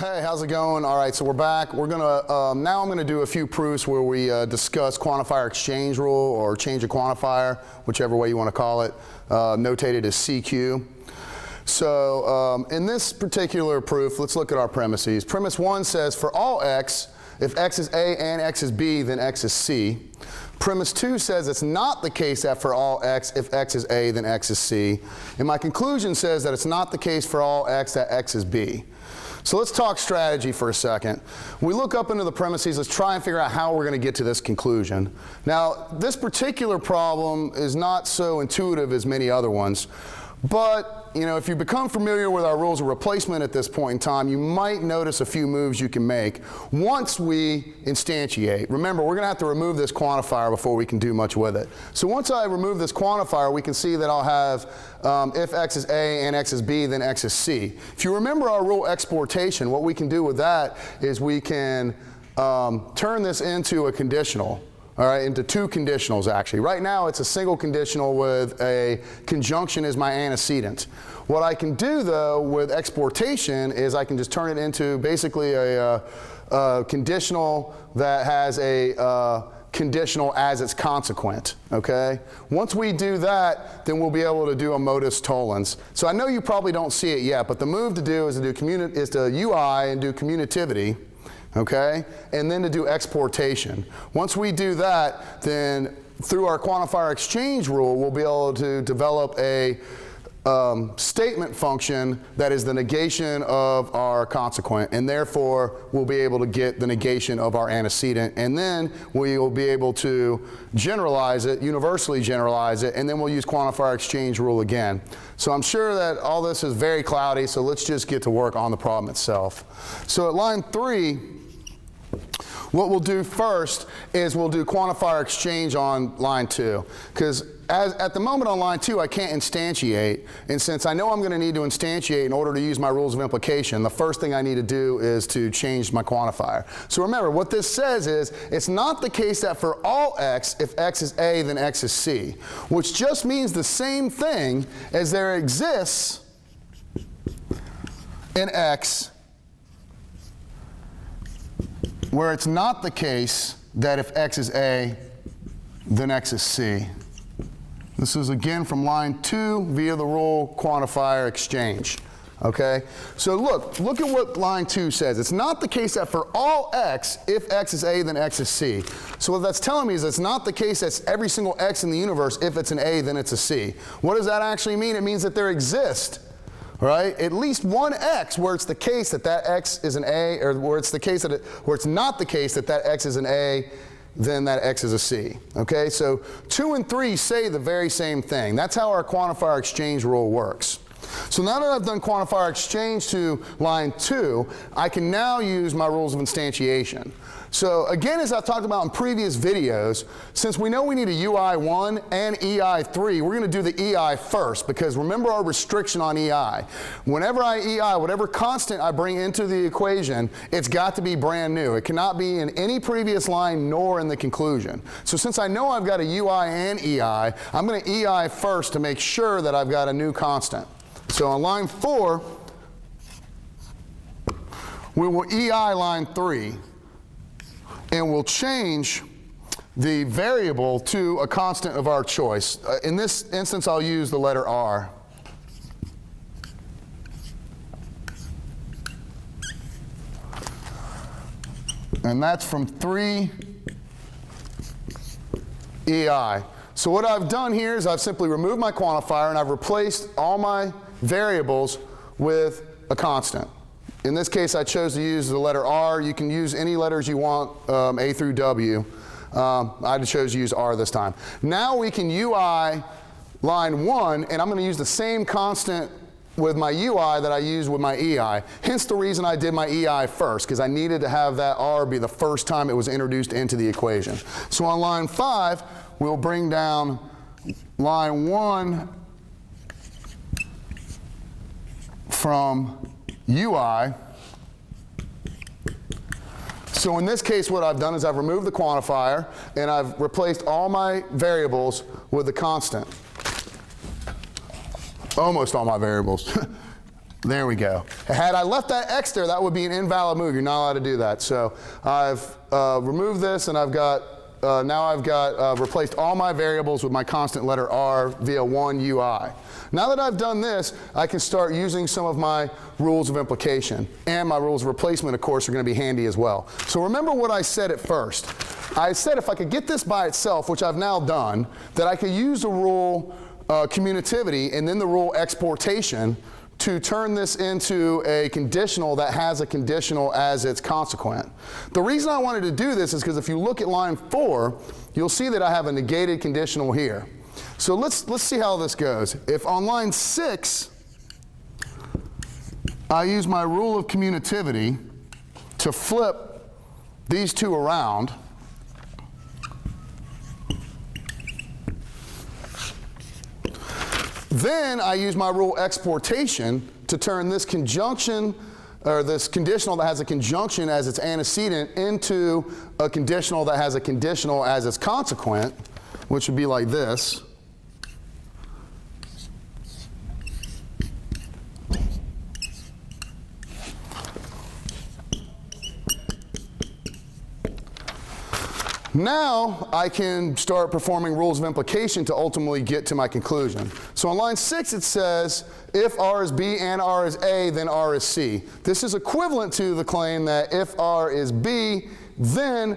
Hey, how's it going? All right, so we're back. We're gonna now I'm gonna do a few proofs where we discuss quantifier exchange rule or change of quantifier, whichever way you want to call it, notated as CQ. So in this particular proof, let's look at our premises. Premise 1 says for all x, if x is A and x is B, then x is C. Premise 2 says it's not the case that for all x, if x is A, then x is C. And my conclusion says that it's not the case for all x that x is B. So let's talk strategy for a second. We look up into the premises, let's try and figure out how we're going to get to this conclusion. Now, this particular problem is not so intuitive as many other ones, but if you become familiar with our rules of replacement at this point in time, you might notice a few moves you can make once we instantiate. Remember, we're going to have to remove this quantifier before we can do much with it. So once I remove this quantifier, we can see that I'll have if x is A and x is B, then x is C. If you remember our rule exportation, what we can do with that is we can turn this into a conditional. All right, into two conditionals actually. Right now it's a single conditional with a conjunction as my antecedent. What I can do though with exportation is I can just turn it into basically a conditional that has a conditional as its consequent, okay? Once we do that, then we'll be able to do a modus tollens. So I know you probably don't see it yet, but the move to do is to do UI and do commutativity. Okay, and then to do exportation. Once we do that, then through our quantifier exchange rule, we'll be able to develop a statement function that is the negation of our consequent, and therefore we'll be able to get the negation of our antecedent, and then we will be able to generalize it, universally generalize it, and then we'll use quantifier exchange rule again. So I'm sure that all this is very cloudy, so let's just get to work on the problem itself. So at line 3, what we'll do first is we'll do quantifier exchange on line 2. Because at the moment on line 2, I can't instantiate. And since I know I'm going to need to instantiate in order to use my rules of implication, the first thing I need to do is to change my quantifier. So remember, what this says is it's not the case that for all x, if x is A, then x is C. Which just means the same thing as there exists in x where it's not the case that if x is A, then x is C. This is again from line 2 via the rule quantifier exchange. Okay? So look at what line 2 says. It's not the case that for all x, if x is A, then x is C. So what that's telling me is it's not the case that every single x in the universe, if it's an A, then it's a C. What does that actually mean? It means that there exists, right, at least one x where it's the case that that x is an A, or where it's the case that where it's not the case that that x is an A, then that x is a C. Okay, so 2 and 3 say the very same thing. That's how our quantifier exchange rule works. So now that I've done quantifier exchange to line 2, I can now use my rules of instantiation. So again, as I've talked about in previous videos, since we know we need a UI1 and EI3, we're going to do the EI first, because remember our restriction on EI. Whenever I EI, whatever constant I bring into the equation, it's got to be brand new. It cannot be in any previous line nor in the conclusion. So since I know I've got a UI and EI, I'm going to EI first to make sure that I've got a new constant. So on line 4, we will EI line 3. And we'll change the variable to a constant of our choice. In this instance, I'll use the letter R. And that's from 3 EI. So what I've done here is I've simply removed my quantifier and I've replaced all my variables with a constant. In this case, I chose to use the letter R. You can use any letters you want, A through W. I chose to use R this time. Now we can UI line 1, and I'm going to use the same constant with my UI that I used with my EI. Hence the reason I did my EI first, because I needed to have that R be the first time it was introduced into the equation. So on line 5, we'll bring down line 1 from UI. So in this case, what I've done is I've removed the quantifier and I've replaced all my variables with a constant. Almost all my variables. There we go. Had I left that X there, that would be an invalid move. You're not allowed to do that. So I've removed this, and I've got now I've got replaced all my variables with my constant letter R via one UI. Now that I've done this, I can start using some of my rules of implication. And my rules of replacement, of course, are going to be handy as well. So remember what I said at first. I said if I could get this by itself, which I've now done, that I could use the rule commutativity and then the rule exportation to turn this into a conditional that has a conditional as its consequent. The reason I wanted to do this is because if you look at line 4, you'll see that I have a negated conditional here. So let's see how this goes. If on line 6, I use my rule of commutativity to flip these two around, then I use my rule exportation to turn this conjunction, or this conditional that has a conjunction as its antecedent, into a conditional that has a conditional as its consequent, which would be like this. Now I can start performing rules of implication to ultimately get to my conclusion. So on line 6 it says, if R is B and R is A, then R is C. This is equivalent to the claim that if R is B, then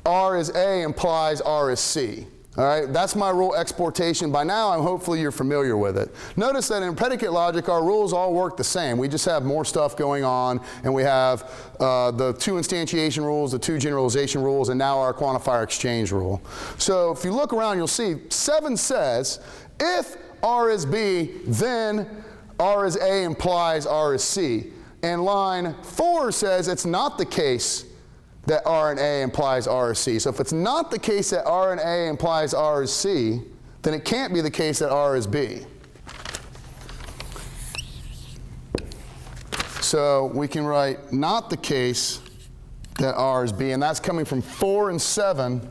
R is A implies R is C. All right, that's my rule exportation. By now, hopefully you're familiar with it. Notice that in predicate logic, our rules all work the same. We just have more stuff going on, and we have the 2 instantiation rules, the 2 generalization rules, and now our quantifier exchange rule. So if you look around, you'll see 7 says, if R is B, then R is A implies R is C. And line 4 says it's not the case that R and A implies R is C. So if it's not the case that R and A implies R is C, then it can't be the case that R is B. So we can write not the case that R is B, and that's coming from 4 and 7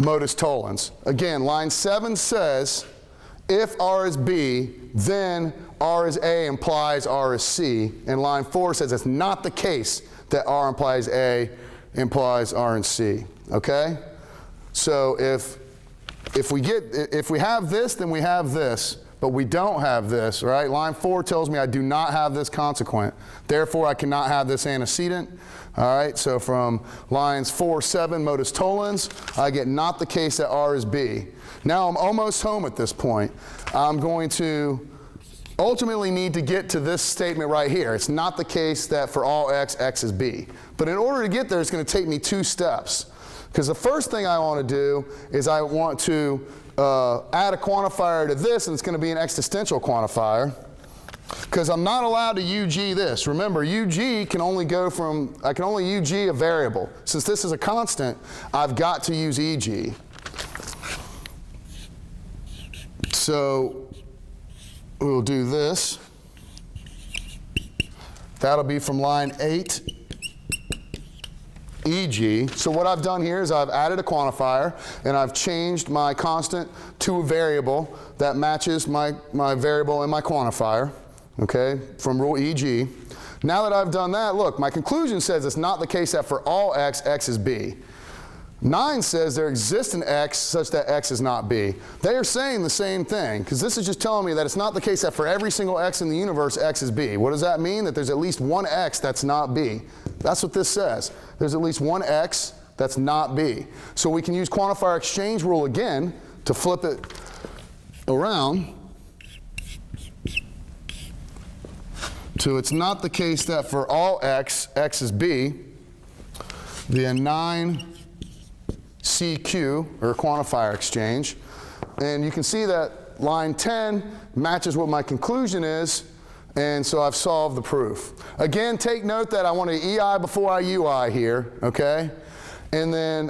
modus tollens. Again, line 7 says, if R is B, then R is A implies R is C. And line 4 says it's not the case that R implies A implies R and C. Okay? So if we have this, then we have this. But we don't have this, right? Line 4 tells me I do not have this consequent. Therefore, I cannot have this antecedent. All right, so from lines 4, 7, modus tollens, I get not the case that R is B. Now I'm almost home at this point. I'm going to ultimately need to get to this statement right here. It's not the case that for all x, x is b. But in order to get there, it's going to take me 2 steps. Because the first thing I want to do is I want to add a quantifier to this, and it's going to be an existential quantifier. Because I'm not allowed to UG this. Remember, UG can only go from, I can only UG a variable. Since this is a constant, I've got to use EG. So we'll do this. That'll be from line 8, EG. So what I've done here is I've added a quantifier, and I've changed my constant to a variable that matches my variable and my quantifier, okay, from rule EG. Now that I've done that, look, my conclusion says it's not the case that for all x, x is b. 9 says there exists an x such that x is not b. They are saying the same thing, because this is just telling me that it's not the case that for every single x in the universe, x is b. What does that mean? That there's at least one x that's not b. That's what this says. There's at least one x that's not b. So we can use quantifier exchange rule again to flip it around. So it's not the case that for all x, x is b. The 9 CQ, or quantifier exchange. And you can see that line 10 matches what my conclusion is, and so I've solved the proof. Again, take note that I want to EI before I UI here, okay? And then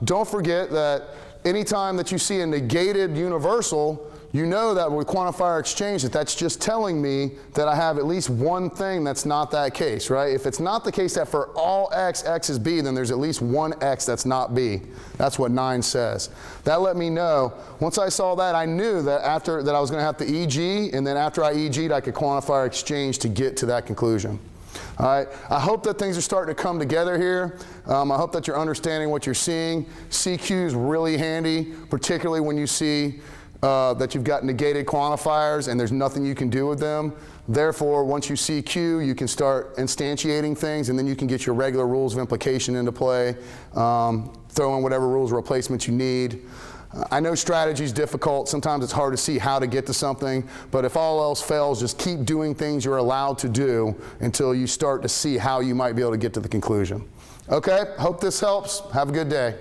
don't forget that anytime that you see a negated universal, you know that with quantifier exchange, that's just telling me that I have at least one thing that's not that case, right? If it's not the case that for all x, x is b, then there's at least one x that's not b. That's what 9 says. That let me know, once I saw that, I knew that after that I was going to have to EG, and then after I EG'd, I could quantifier exchange to get to that conclusion. All right, I hope that things are starting to come together here. I hope that you're understanding what you're seeing. CQ is really handy, particularly when you see that you've got negated quantifiers and there's nothing you can do with them. Therefore, once you see Q, you can start instantiating things, and then you can get your regular rules of implication into play, throw in whatever rules of replacement you need. I know strategy is difficult. Sometimes it's hard to see how to get to something, but if all else fails, just keep doing things you're allowed to do until you start to see how you might be able to get to the conclusion. Okay, hope this helps. Have a good day.